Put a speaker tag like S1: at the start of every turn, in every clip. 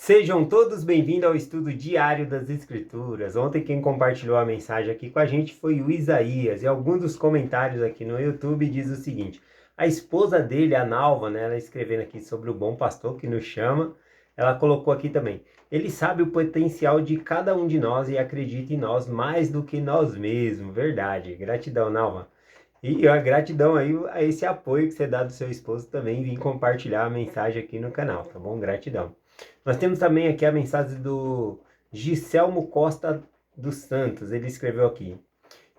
S1: Sejam todos bem-vindos ao estudo diário das Escrituras. Ontem quem compartilhou a mensagem aqui com a gente foi o Isaías, e algum dos comentários aqui no YouTube diz o seguinte: a esposa dele, a Nalva, né, ela escrevendo aqui sobre o bom pastor que nos chama, ela colocou aqui também: ele sabe o potencial de cada um de nós e acredita em nós mais do que nós mesmos. Verdade. Gratidão, Nalva. E a gratidão aí a esse apoio que você dá do seu esposo também vir compartilhar a mensagem aqui no canal, tá bom? Gratidão. Nós temos também aqui a mensagem do Giselmo Costa dos Santos. Ele escreveu aqui: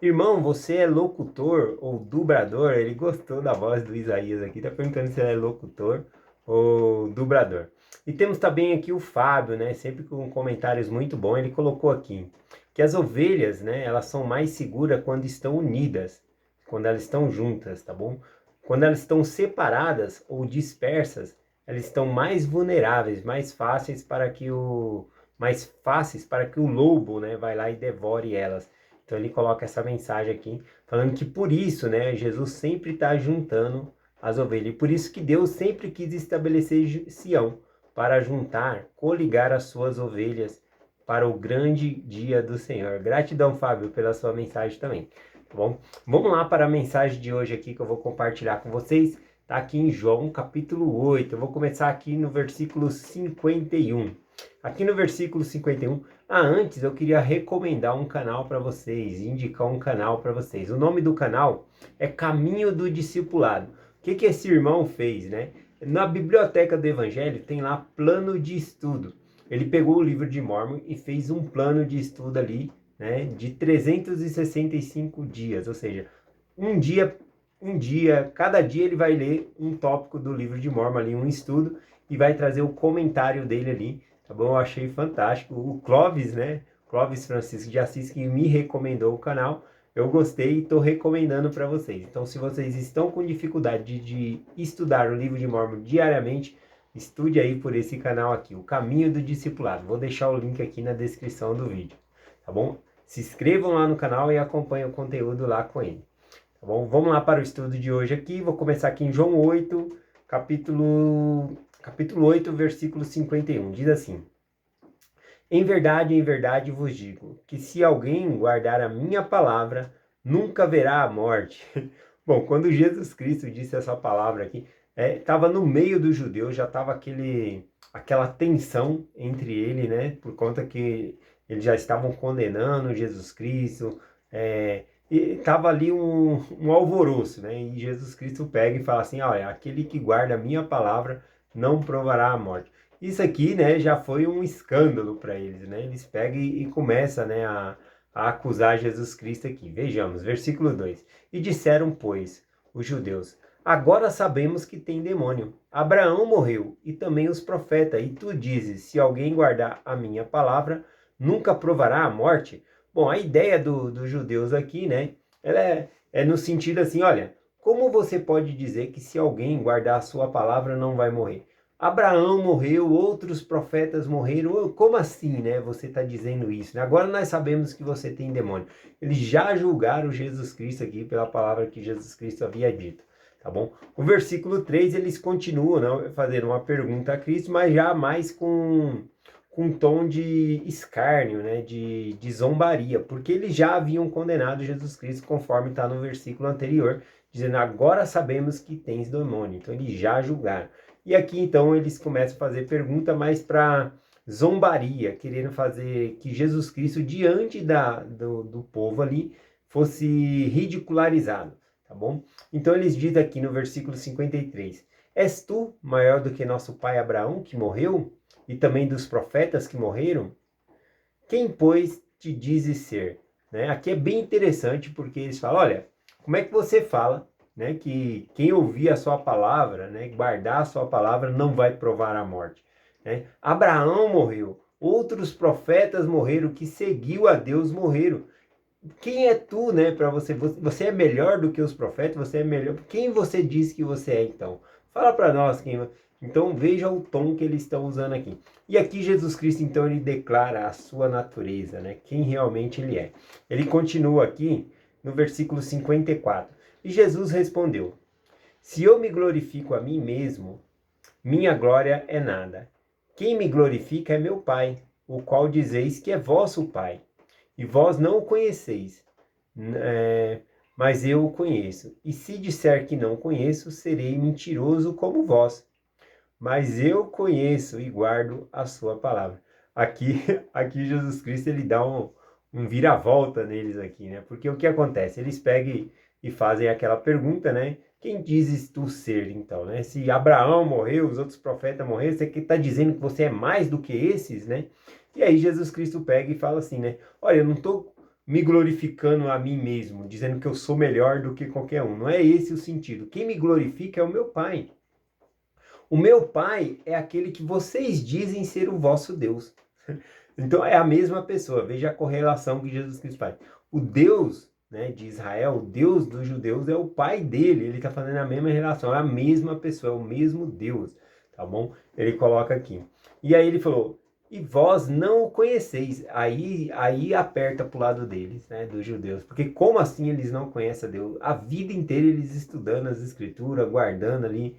S1: irmão, você é locutor ou dublador? Ele gostou da voz do Isaías aqui, tá perguntando se ele é locutor ou dublador. E temos também aqui o Fábio, né? Sempre com comentários muito bons. Ele colocou aqui que as ovelhas, né? Elas são mais seguras quando estão unidas, quando elas estão juntas, tá bom? Quando elas estão separadas ou dispersas, elas estão mais vulneráveis, mais fáceis para que o lobo, né, vai lá e devore elas. Então ele coloca essa mensagem aqui, falando que por isso, né, Jesus sempre está juntando as ovelhas. E por isso que Deus sempre quis estabelecer Sião, para juntar, coligar as suas ovelhas para o grande dia do Senhor. Gratidão, Fábio, pela sua mensagem também. Tá bom? Vamos lá para a mensagem de hoje aqui que eu vou compartilhar com vocês. Está aqui em João capítulo 8. Eu vou começar aqui no versículo 51. Aqui no versículo 51, antes eu queria recomendar um canal para vocês, indicar um canal para vocês. O nome do canal é Caminho do Discipulado. O que esse irmão fez, né? Na biblioteca do Evangelho tem lá plano de estudo. Ele pegou o livro de Mórmon e fez um plano de estudo ali, né, de 365 dias, ou seja, cada dia ele vai ler um tópico do livro de Mórmon ali, um estudo, e vai trazer o comentário dele ali, tá bom? Eu achei fantástico. O Clóvis, né? Clóvis Francisco de Assis, que me recomendou o canal, eu gostei e estou recomendando para vocês. Então, se vocês estão com dificuldade de estudar o livro de Mórmon diariamente, estude aí por esse canal aqui, o Caminho do Discipulado. Vou deixar o link aqui na descrição do vídeo, tá bom? Se inscrevam lá no canal e acompanhem o conteúdo lá com ele. Tá bom? Vamos lá para o estudo de hoje aqui. Vou começar aqui em João 8, capítulo 8, versículo 51. Diz assim: em verdade vos digo, que se alguém guardar a minha palavra, nunca verá a morte. Bom, quando Jesus Cristo disse essa palavra aqui, estava no meio dos judeus, já estava aquela tensão entre ele, né? Por conta que eles já estavam condenando Jesus Cristo, e estava ali um alvoroço, né? E Jesus Cristo pega e fala assim: olha, aquele que guarda a minha palavra não provará a morte. Isso aqui, né, já foi um escândalo para eles, né? Eles pegam e começam, né, a acusar Jesus Cristo aqui. Vejamos, versículo 2. E disseram, pois, os judeus: agora sabemos que tem demônio. Abraão morreu, e também os profetas, e tu dizes: se alguém guardar a minha palavra, nunca provará a morte. Bom, a ideia dos judeus aqui, né, ela é no sentido assim: olha, como você pode dizer que se alguém guardar a sua palavra não vai morrer? Abraão morreu, outros profetas morreram. Como assim, né? Você está dizendo isso, né? Agora nós sabemos que você tem demônio. Eles já julgaram Jesus Cristo aqui pela palavra que Jesus Cristo havia dito, tá bom? O versículo 3, eles continuam, né, fazendo uma pergunta a Cristo, mas já mais com um tom de escárnio, né, de zombaria, porque eles já haviam condenado Jesus Cristo, conforme está no versículo anterior, dizendo: agora sabemos que tens demônio. Então eles já julgaram. E aqui então eles começam a fazer pergunta mais para zombaria, querendo fazer que Jesus Cristo, diante do povo ali, fosse ridicularizado, tá bom? Então eles dizem aqui no versículo 53, és tu maior do que nosso pai Abraão, que morreu, e também dos profetas que morreram? Quem, pois, te dizes ser? Né? Aqui é bem interessante, porque eles falam: olha, como é que você fala, né, que quem ouvir a sua palavra, né, guardar a sua palavra, não vai provar a morte? Né? Abraão morreu, outros profetas morreram, que seguiu a Deus morreram. Quem é tu, né, para você é melhor do que os profetas? Você é melhor? Quem você diz que você é, então? Fala para nós quem. Então veja o tom que eles estão usando aqui. E aqui Jesus Cristo, então, ele declara a sua natureza, né? Quem realmente ele é. Ele continua aqui no versículo 54. E Jesus respondeu: se eu me glorifico a mim mesmo, minha glória é nada. Quem me glorifica é meu Pai, o qual dizeis que é vosso Pai, e vós não o conheceis, mas eu o conheço. E se disser que não conheço, serei mentiroso como vós. Mas eu conheço e guardo a sua palavra. Aqui, aqui Jesus Cristo, ele dá um vira-volta neles aqui, né? Porque o que acontece? Eles pegam e fazem aquela pergunta, né? Quem dizes tu ser, então, né? Se Abraão morreu, os outros profetas morreram, você que está dizendo que você é mais do que esses, né? E aí Jesus Cristo pega e fala assim, né? Olha, eu não estou me glorificando a mim mesmo, dizendo que eu sou melhor do que qualquer um. Não é esse o sentido. Quem me glorifica é o meu Pai. O meu Pai é aquele que vocês dizem ser o vosso Deus. Então é a mesma pessoa. Veja a correlação que Jesus Cristo faz. O Deus, né, de Israel, o Deus dos judeus é o Pai dele. Ele está fazendo a mesma relação. É a mesma pessoa, é o mesmo Deus. Tá bom? Ele coloca aqui. E aí ele falou, e vós não o conheceis. Aí aperta para o lado deles, né, dos judeus. Porque como assim eles não conhecem a Deus? A vida inteira eles estudando as escrituras, guardando ali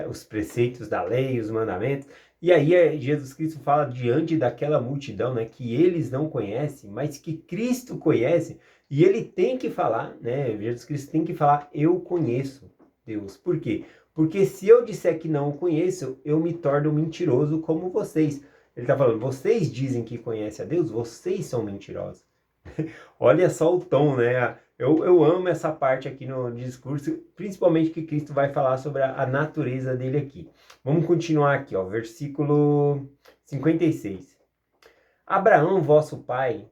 S1: os preceitos da lei, os mandamentos. E aí Jesus Cristo fala diante daquela multidão, né, que eles não conhecem, mas que Cristo conhece, e ele tem que falar, né, Jesus Cristo tem que falar, eu conheço Deus. Por quê? Porque se eu disser que não o conheço, eu me torno mentiroso como vocês. Ele está falando, vocês dizem que conhecem a Deus, vocês são mentirosos. Olha só o tom, né? Eu amo essa parte aqui no discurso, principalmente que Cristo vai falar sobre a natureza dele aqui. Vamos continuar aqui, ó, versículo 56. Abraão, vosso pai,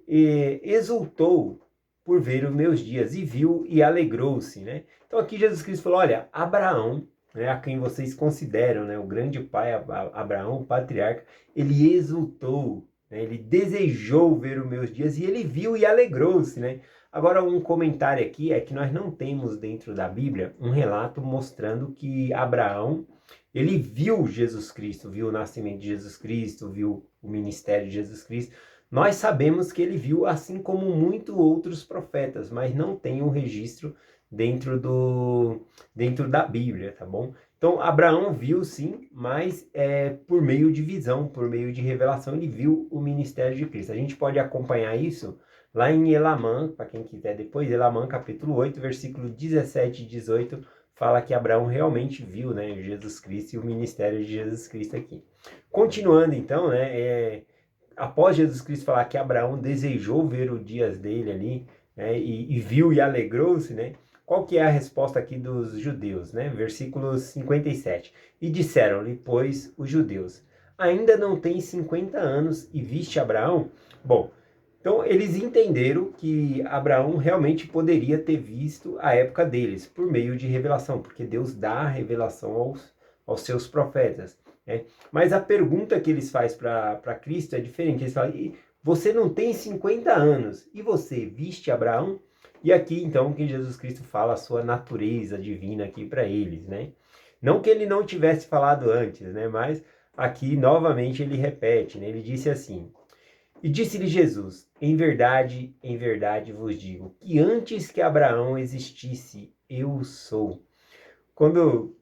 S1: exultou por ver os meus dias, e viu e alegrou-se, né? Então aqui Jesus Cristo falou, olha, Abraão, né, a quem vocês consideram, né, o grande pai, Abraão, o patriarca, ele exultou, né, ele desejou ver os meus dias e ele viu e alegrou-se, né? Agora um comentário aqui é que nós não temos dentro da Bíblia um relato mostrando que Abraão, ele viu Jesus Cristo, viu o nascimento de Jesus Cristo, viu o ministério de Jesus Cristo. Nós sabemos que ele viu, assim como muitos outros profetas, mas não tem um registro dentro da Bíblia, tá bom? Então, Abraão viu sim, mas por meio de visão, por meio de revelação, ele viu o ministério de Cristo. A gente pode acompanhar isso lá em Elamã, para quem quiser depois, Elamã capítulo 8, versículo 17 e 18, fala que Abraão realmente viu, né, Jesus Cristo e o ministério de Jesus Cristo aqui. Continuando então, né, após Jesus Cristo falar que Abraão desejou ver os dias dele ali, né, e viu e alegrou-se, né? Qual que é a resposta aqui dos judeus, né? Versículo 57. E disseram-lhe, pois, os judeus, ainda não tens 50 anos e viste Abraão? Bom, então eles entenderam que Abraão realmente poderia ter visto a época deles, por meio de revelação, porque Deus dá a revelação aos seus profetas. Mas a pergunta que eles fazem para Cristo é diferente. Eles falam, você não tem 50 anos, e você viste Abraão? E aqui, então, que Jesus Cristo fala a sua natureza divina aqui para eles, né? Não que ele não tivesse falado antes, né? Mas aqui, novamente, ele repete, né? Ele disse assim, e disse-lhe Jesus, em verdade vos digo, que antes que Abraão existisse, eu sou. Quando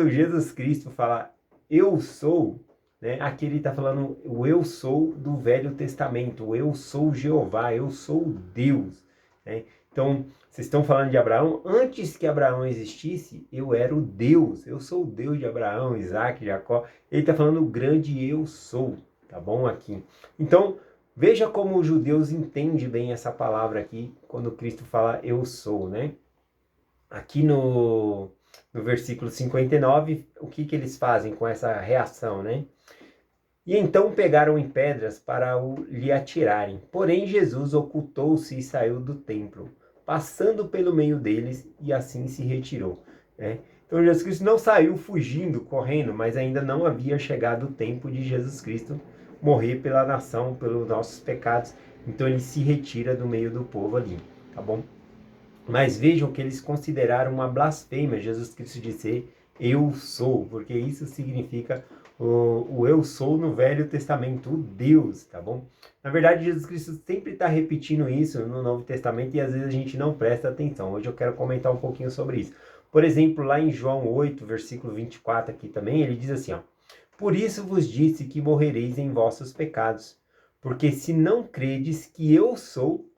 S1: Jesus Cristo fala eu sou, né, aqui ele está falando o eu sou do Velho Testamento, o eu sou Jeová, eu sou Deus. Né? Então, vocês estão falando de Abraão, antes que Abraão existisse, eu era o Deus, eu sou o Deus de Abraão, Isaac, Jacó. Ele está falando o grande eu sou, tá bom aqui? Então, veja como os judeus entendem bem essa palavra aqui, quando Cristo fala eu sou, né? Aqui no versículo 59, o que eles fazem com essa reação, né? E então pegaram em pedras para lhe atirarem. Porém, Jesus ocultou-se e saiu do templo, passando pelo meio deles, e assim se retirou. Né? Então, Jesus Cristo não saiu fugindo, correndo, mas ainda não havia chegado o tempo de Jesus Cristo morrer pela nação, pelos nossos pecados. Então, ele se retira do meio do povo ali, tá bom? Mas vejam que eles consideraram uma blasfêmia Jesus Cristo dizer eu sou, porque isso significa o eu sou no Velho Testamento, o Deus, tá bom? Na verdade, Jesus Cristo sempre está repetindo isso no Novo Testamento e às vezes a gente não presta atenção. Hoje eu quero comentar um pouquinho sobre isso. Por exemplo, lá em João 8, versículo 24 aqui também, ele diz assim, ó, Por isso vos disse que morrereis em vossos pecados, porque se não credes que eu sou,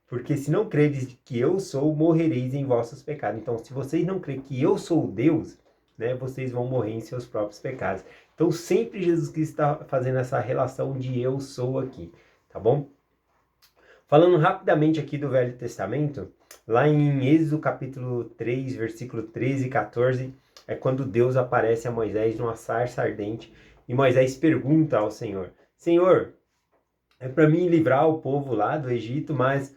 S1: porque se não credes que eu sou, morrereis em vossos pecados. Então, se vocês não creem que eu sou Deus, né, vocês vão morrer em seus próprios pecados. Então, sempre Jesus Cristo está fazendo essa relação de eu sou aqui, tá bom? Falando rapidamente aqui do Velho Testamento, lá em Êxodo capítulo 3, versículo 13 e 14, é quando Deus aparece a Moisés numa sarça ardente e Moisés pergunta ao Senhor: Senhor, é para mim livrar o povo lá do Egito, mas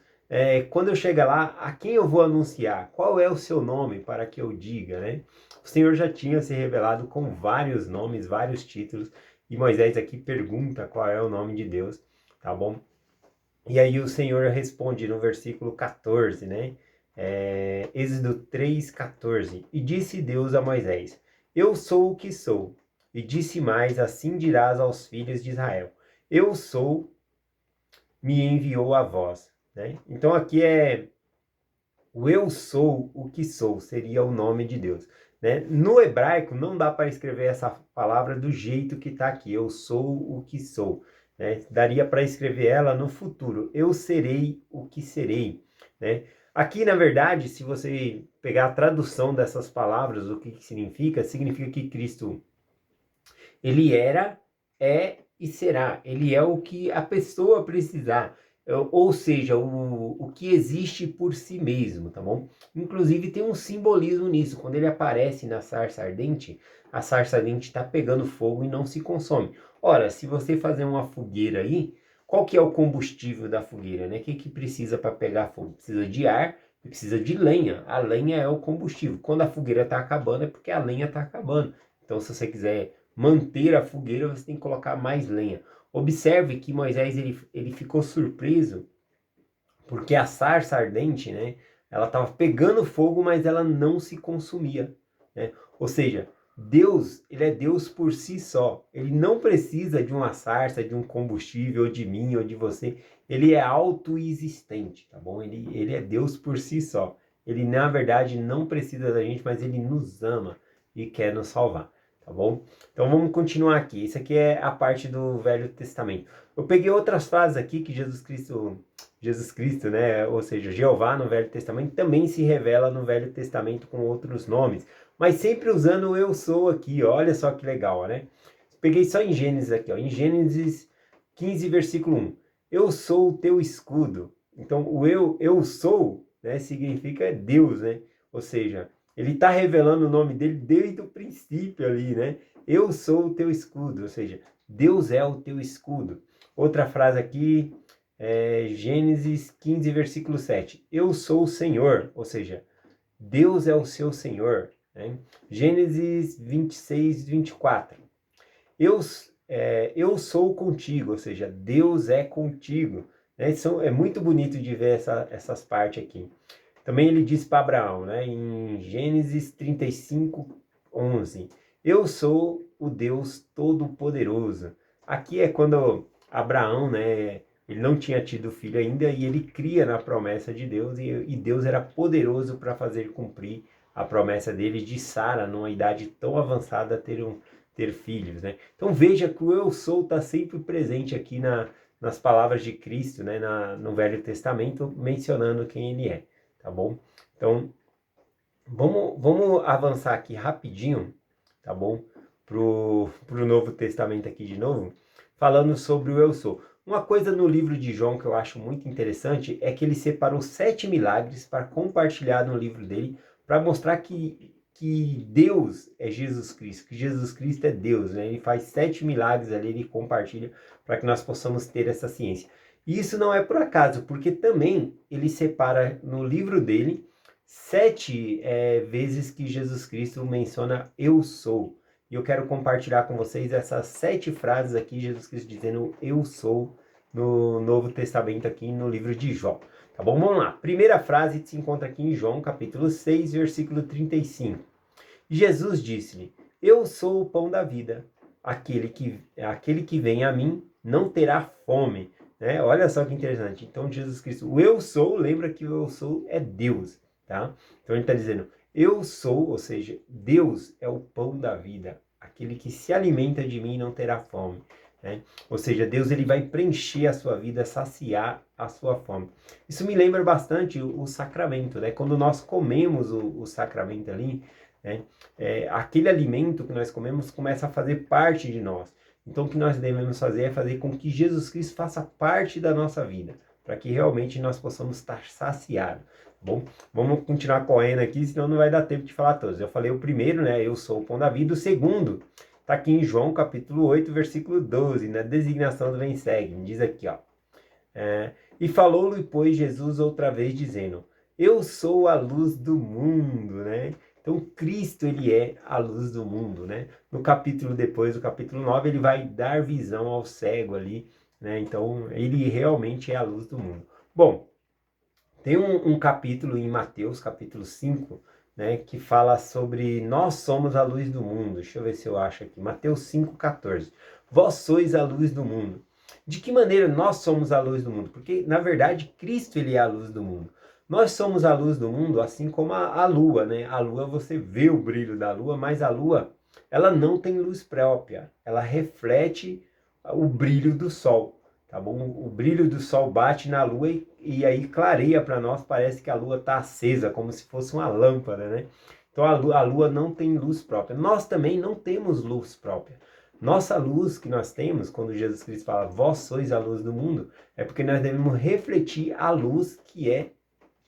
S1: quando eu chegar lá, a quem eu vou anunciar? Qual é o seu nome para que eu diga, né? O Senhor já tinha se revelado com vários nomes, vários títulos, e Moisés aqui pergunta qual é o nome de Deus, tá bom? E aí o Senhor responde no versículo 14, né? Êxodo 3:14. E disse Deus a Moisés: Eu sou o que sou. E disse mais: Assim dirás aos filhos de Israel: Eu sou, me enviou a vós, né? Então aqui o eu sou o que sou, seria o nome de Deus, né? No hebraico não dá para escrever essa palavra do jeito que está aqui, eu sou o que sou, né? Daria para escrever ela no futuro, eu serei o que serei, né? Aqui, na verdade, se você pegar a tradução dessas palavras, o que significa que Cristo, ele era, é e será. Ele é o que a pessoa precisar. Ou seja, o que existe por si mesmo, tá bom? Inclusive tem um simbolismo nisso. Quando ele aparece na sarça ardente, a sarça ardente está pegando fogo e não se consome. Ora, se você fazer uma fogueira aí, qual que é o combustível da fogueira, né? O que precisa para pegar fogo? Precisa de ar e precisa de lenha. A lenha é o combustível. Quando a fogueira está acabando, é porque a lenha está acabando. Então, se você quiser manter a fogueira, você tem que colocar mais lenha. Observe que Moisés ele ficou surpreso porque a sarça ardente, né, ela estava pegando fogo, mas ela não se consumia, né? Ou seja, Deus, ele é Deus por si só. Ele não precisa de uma sarça, de um combustível, ou de mim, ou de você. Ele é autoexistente, tá bom? Ele é Deus por si só. Ele, na verdade, não precisa da gente, mas ele nos ama e quer nos salvar, tá bom? Então vamos continuar aqui. Isso aqui é a parte do Velho Testamento. Eu peguei outras frases aqui que Jesus Cristo, né? Ou seja, Jeová no Velho Testamento também se revela no Velho Testamento com outros nomes, mas sempre usando o eu sou aqui, ó. Olha só que legal, né? Peguei só em Gênesis aqui, ó. Em Gênesis 15, versículo 1. Eu sou o teu escudo. Então, o eu sou, né, significa Deus, né? Ou seja, ele está revelando o nome dele desde o princípio ali, né? Eu sou o teu escudo, ou seja, Deus é o teu escudo. Outra frase aqui, Gênesis 15, versículo 7. Eu sou o Senhor, ou seja, Deus é o seu Senhor, né? Gênesis 26, 24. Eu sou contigo, ou seja, Deus é contigo, né? É muito bonito de ver essas partes aqui. Também ele diz para Abraão, né, em Gênesis 35, 11, eu sou o Deus Todo-Poderoso. Aqui é quando Abraão, né, ele não tinha tido filho ainda e ele cria na promessa de Deus e Deus era poderoso para fazer cumprir a promessa dele de Sara, numa idade tão avançada, ter filhos, né? Então veja que o eu sou está sempre presente aqui nas palavras de Cristo, né, no Velho Testamento, mencionando quem ele é. Tá bom? Então, vamos avançar aqui rapidinho, tá bom? Pro Novo Testamento aqui de novo, falando sobre o eu sou. Uma coisa no livro de João que eu acho muito interessante é que ele separou 7 milagres para compartilhar no livro dele, para mostrar que Deus é Jesus Cristo, que Jesus Cristo é Deus, né? Ele faz 7 milagres ali, ele compartilha para que nós possamos ter essa ciência. E isso não é por acaso, porque também ele separa no livro dele 7 vezes que Jesus Cristo menciona eu sou. E eu quero compartilhar com vocês essas 7 frases aqui, Jesus Cristo dizendo eu sou no Novo Testamento aqui no livro de João. Tá bom? Vamos lá. Primeira frase se encontra aqui em João, capítulo 6, versículo 35. Jesus disse-lhe, eu sou o pão da vida. Aquele que vem a mim não terá fome. Né? Olha só que interessante. Então, Jesus Cristo, o eu sou, lembra que o eu sou é Deus. Tá? Então, ele está dizendo, eu sou, ou seja, Deus é o pão da vida. aquele que se alimenta de mim não terá fome. Né? Ou seja, Deus ele vai preencher a sua vida, saciar a sua fome. Isso me lembra bastante o sacramento, né? Quando nós comemos o sacramento ali, né? Aquele alimento que nós comemos começa a fazer parte de nós. Então o que nós devemos fazer é fazer com que Jesus Cristo faça parte da nossa vida, para que realmente nós possamos estar saciados. Bom, vamos continuar correndo aqui, senão não vai dar tempo de falar todos. Eu falei o primeiro, né? Eu sou o pão da vida. O segundo está aqui em João capítulo 8, versículo 12, na designação do vem segue. Diz aqui, ó. E falou-lhe, pois, Jesus outra vez, dizendo, eu sou a luz do mundo, né? Então, Cristo, ele é a luz do mundo, né? No capítulo depois, do capítulo 9, ele vai dar visão ao cego ali, né? Então, ele realmente é a luz do mundo. Bom, tem um capítulo em Mateus, capítulo 5, né, que fala sobre nós somos a luz do mundo. Deixa eu ver se eu acho aqui. Mateus 5,14. Vós sois a luz do mundo. De que maneira nós somos a luz do mundo? Porque, na verdade, Cristo ele é a luz do mundo. Nós somos a luz do mundo, assim como a lua, né? A lua, você vê o brilho da lua, mas a lua, ela não tem luz própria. Ela reflete o brilho do sol. Tá bom? O brilho do sol bate na lua e aí clareia para nós, parece que a lua está acesa, como se fosse uma lâmpada, né? Então a lua não tem luz própria. Nós também não temos luz própria. Nossa luz que nós temos, quando Jesus Cristo fala, vós sois a luz do mundo, é porque nós devemos refletir a luz que é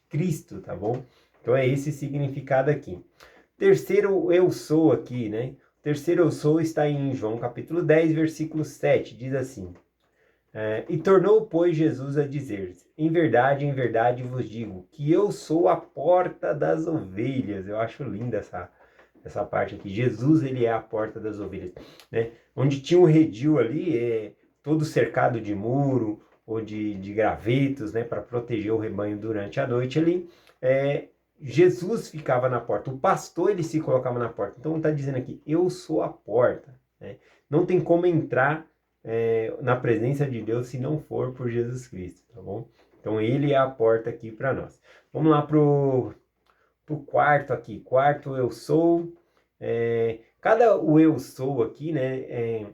S1: Cristo, tá bom? Então é esse significado aqui. Terceiro eu sou aqui, né? O terceiro eu sou está em João capítulo 10, versículo 7, diz assim... E tornou, pois, Jesus a dizer, em verdade vos digo, que eu sou a porta das ovelhas. Eu acho linda essa parte aqui. Jesus, ele é a porta das ovelhas. Né? Onde tinha um redil ali, todo cercado de muro ou de gravetos, né, para proteger o rebanho durante a noite ali. Jesus ficava na porta. O pastor, ele se colocava na porta. Então, está dizendo aqui, eu sou a porta. Né? Não tem como entrar na presença de Deus se não for por Jesus Cristo, tá bom? Então ele é a porta aqui para nós. Vamos lá pro quarto aqui. Quarto eu sou. Cada o eu sou aqui, né,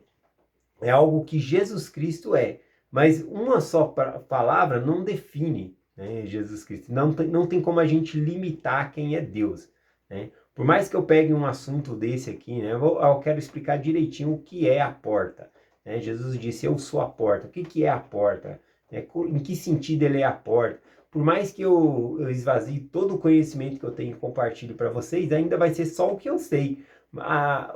S1: é algo que Jesus Cristo é. Mas uma só palavra não define, né, Jesus Cristo. Não tem como a gente limitar quem é Deus, né? Por mais que eu pegue um assunto desse aqui, né, eu quero explicar direitinho o que é a porta. Jesus disse, eu sou a porta. O que é a porta? Em que sentido ele é a porta? Por mais que eu esvazie todo o conhecimento que eu tenho e compartilho para vocês, ainda vai ser só o que eu sei.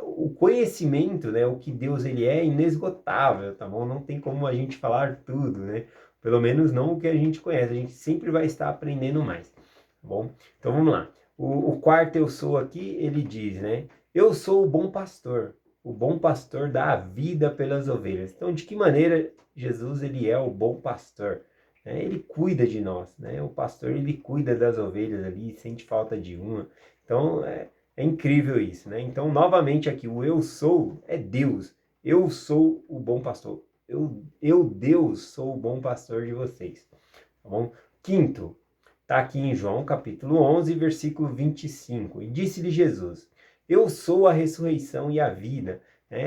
S1: O conhecimento, né, o que Deus ele é inesgotável, tá bom? Não tem como a gente falar tudo, né? Pelo menos não o que a gente conhece. A gente sempre vai estar aprendendo mais, tá bom? Então vamos lá. O quarto eu sou aqui, ele diz, né? Eu sou o bom pastor. O bom pastor dá a vida pelas ovelhas. Então, de que maneira Jesus ele é o bom pastor? Ele cuida de nós, né? O pastor ele cuida das ovelhas ali, sente falta de uma. Então, é incrível isso, né? Então, novamente aqui, o eu sou é Deus. Eu sou o bom pastor. Eu Deus, sou o bom pastor de vocês. Tá bom? Quinto, está aqui em João capítulo 11, versículo 25. E disse-lhe Jesus... Eu sou a ressurreição e a vida.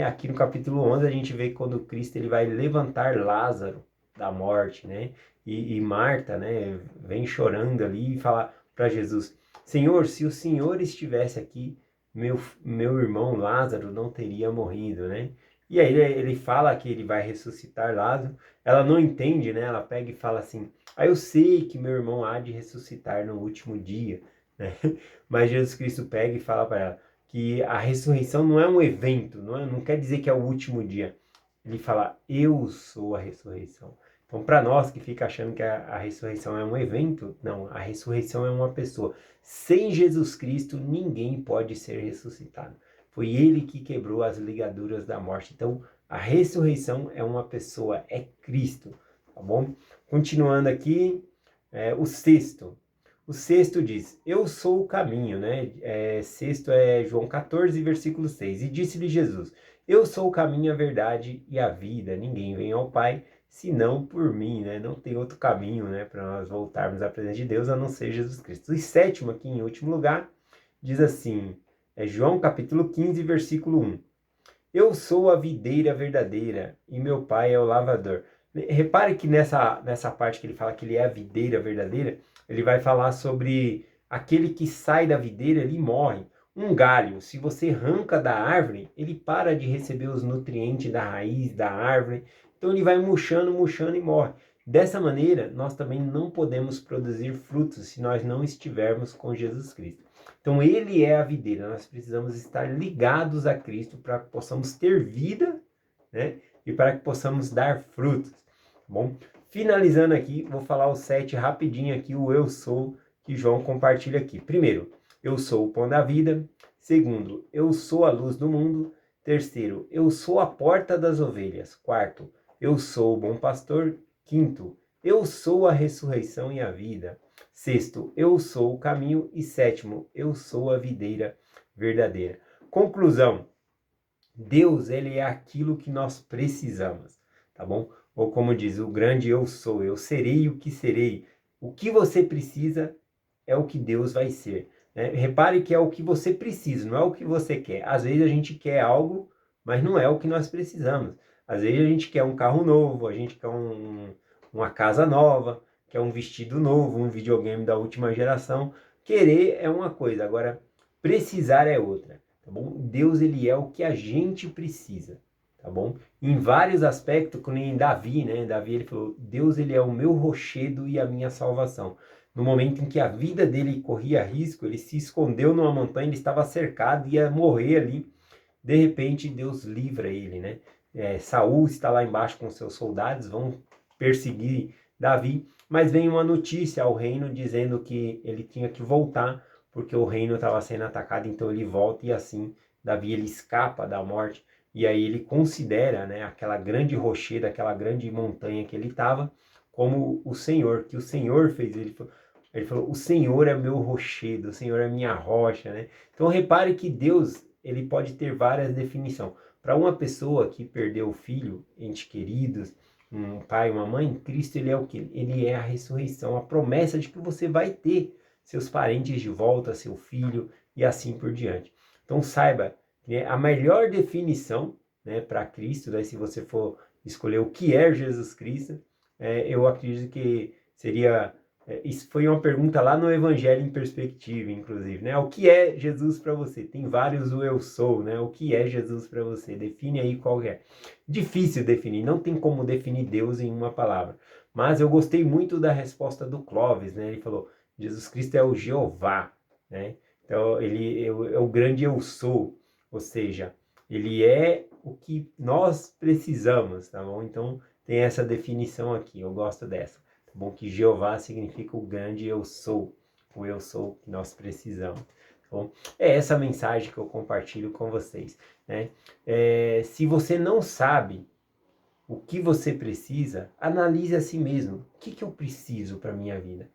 S1: Aqui no capítulo 11 a gente vê quando Cristo ele vai levantar Lázaro da morte, né? E Marta, né, vem chorando ali e fala para Jesus, Senhor, se o Senhor estivesse aqui, meu irmão Lázaro não teria morrido, né? E aí ele fala que ele vai ressuscitar Lázaro. Ela não entende, né? Ela pega e fala assim, eu sei que meu irmão há de ressuscitar no último dia, né? Mas Jesus Cristo pega e fala para ela, que a ressurreição não é um evento, não quer dizer que é o último dia. Ele fala, eu sou a ressurreição. Então, para nós que fica achando que a ressurreição é um evento, não, a ressurreição é uma pessoa. Sem Jesus Cristo, ninguém pode ser ressuscitado. Foi ele que quebrou as ligaduras da morte. Então, a ressurreição é uma pessoa, é Cristo, tá bom? Continuando aqui, o sexto. O sexto diz, eu sou o caminho, né? Sexto é João 14, versículo 6. E disse-lhe Jesus, eu sou o caminho, a verdade e a vida. Ninguém vem ao Pai, senão por mim, né? Não tem outro caminho, né? Para nós voltarmos à presença de Deus, a não ser Jesus Cristo. E sétimo, aqui em último lugar, diz assim, João capítulo 15, versículo 1. Eu sou a videira verdadeira e meu pai é o lavrador. Repare que nessa parte que ele fala que ele é a videira verdadeira, ele vai falar sobre aquele que sai da videira, ele morre. Um galho, se você arranca da árvore, ele para de receber os nutrientes da raiz da árvore, então ele vai murchando, murchando e morre. Dessa maneira, nós também não podemos produzir frutos se nós não estivermos com Jesus Cristo. Então ele é a videira, nós precisamos estar ligados a Cristo para que possamos ter vida, né? E para que possamos dar frutos, tá bom? Finalizando aqui, vou falar os 7 rapidinho aqui, o eu sou, que João compartilha aqui. Primeiro, eu sou o pão da vida. Segundo, eu sou a luz do mundo. Terceiro, eu sou a porta das ovelhas. Quarto, eu sou o bom pastor. Quinto, eu sou a ressurreição e a vida. Sexto, eu sou o caminho. E sétimo, eu sou a videira verdadeira. Conclusão, Deus, ele é aquilo que nós precisamos, tá bom? Ou como diz, o grande eu sou, eu serei o que serei. O que você precisa é o que Deus vai ser, né? Repare que é o que você precisa, não é o que você quer. Às vezes a gente quer algo, mas não é o que nós precisamos. Às vezes a gente quer um carro novo, a gente quer uma casa nova, quer um vestido novo, um videogame da última geração. Querer é uma coisa, agora precisar é outra. Tá bom? Deus, ele é o que a gente precisa, tá bom? Em vários aspectos, como em Davi, né? Davi, ele falou, Deus, ele é o meu rochedo e a minha salvação. No momento em que a vida dele corria risco, ele se escondeu numa montanha, ele estava cercado, ia morrer ali. De repente, Deus livra ele, né? Saul está lá embaixo com seus soldados, vão perseguir Davi, mas vem uma notícia ao reino dizendo que ele tinha que voltar, porque o reino estava sendo atacado, então ele volta e assim Davi ele escapa da morte, e aí ele considera, né, aquela grande rochedo, aquela grande montanha que ele estava, como o Senhor, que o Senhor fez. Ele falou, o Senhor é meu rochedo, o Senhor é minha rocha, né? Então repare que Deus, ele pode ter várias definições. Para uma pessoa que perdeu o filho, entes queridos, um pai, uma mãe, Cristo, ele é o quê? Ele é a ressurreição, a promessa de que você vai ter seus parentes de volta, seu filho e assim por diante. Então saiba, né, a melhor definição, né, para Cristo, né, se você for escolher o que é Jesus Cristo, eu acredito que seria isso foi uma pergunta lá no Evangelho em Perspectiva, inclusive, né? O que é Jesus para você? Tem vários o eu sou, né? O que é Jesus para você? Define aí qual é. Difícil definir, não tem como definir Deus em uma palavra. Mas eu gostei muito da resposta do Clóvis, né? Ele falou, Jesus Cristo é o Jeová, né? Então, ele é o grande eu sou, ou seja, ele é o que nós precisamos, tá bom? Então, tem essa definição aqui, eu gosto dessa. Tá bom? Que Jeová significa o grande eu sou, o eu sou que nós precisamos. Tá bom? É essa mensagem que eu compartilho com vocês, né? Se você não sabe o que você precisa, analise a si mesmo. O que eu preciso para a minha vida?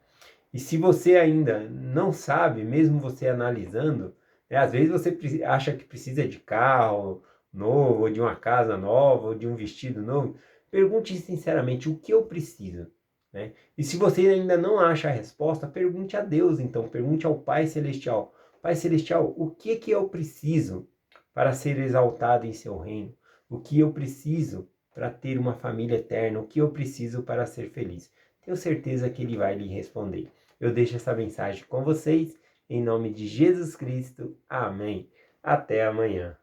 S1: E se você ainda não sabe, mesmo você analisando, né, às vezes você acha que precisa de carro novo, ou de uma casa nova, ou de um vestido novo. Pergunte sinceramente o que eu preciso, né? E se você ainda não acha a resposta, pergunte a Deus, então, pergunte ao Pai Celestial. Pai Celestial, o que eu preciso para ser exaltado em seu reino? O que eu preciso para ter uma família eterna? O que eu preciso para ser feliz? Tenho certeza que Ele vai lhe responder. Eu deixo essa mensagem com vocês, em nome de Jesus Cristo. Amém. Até amanhã.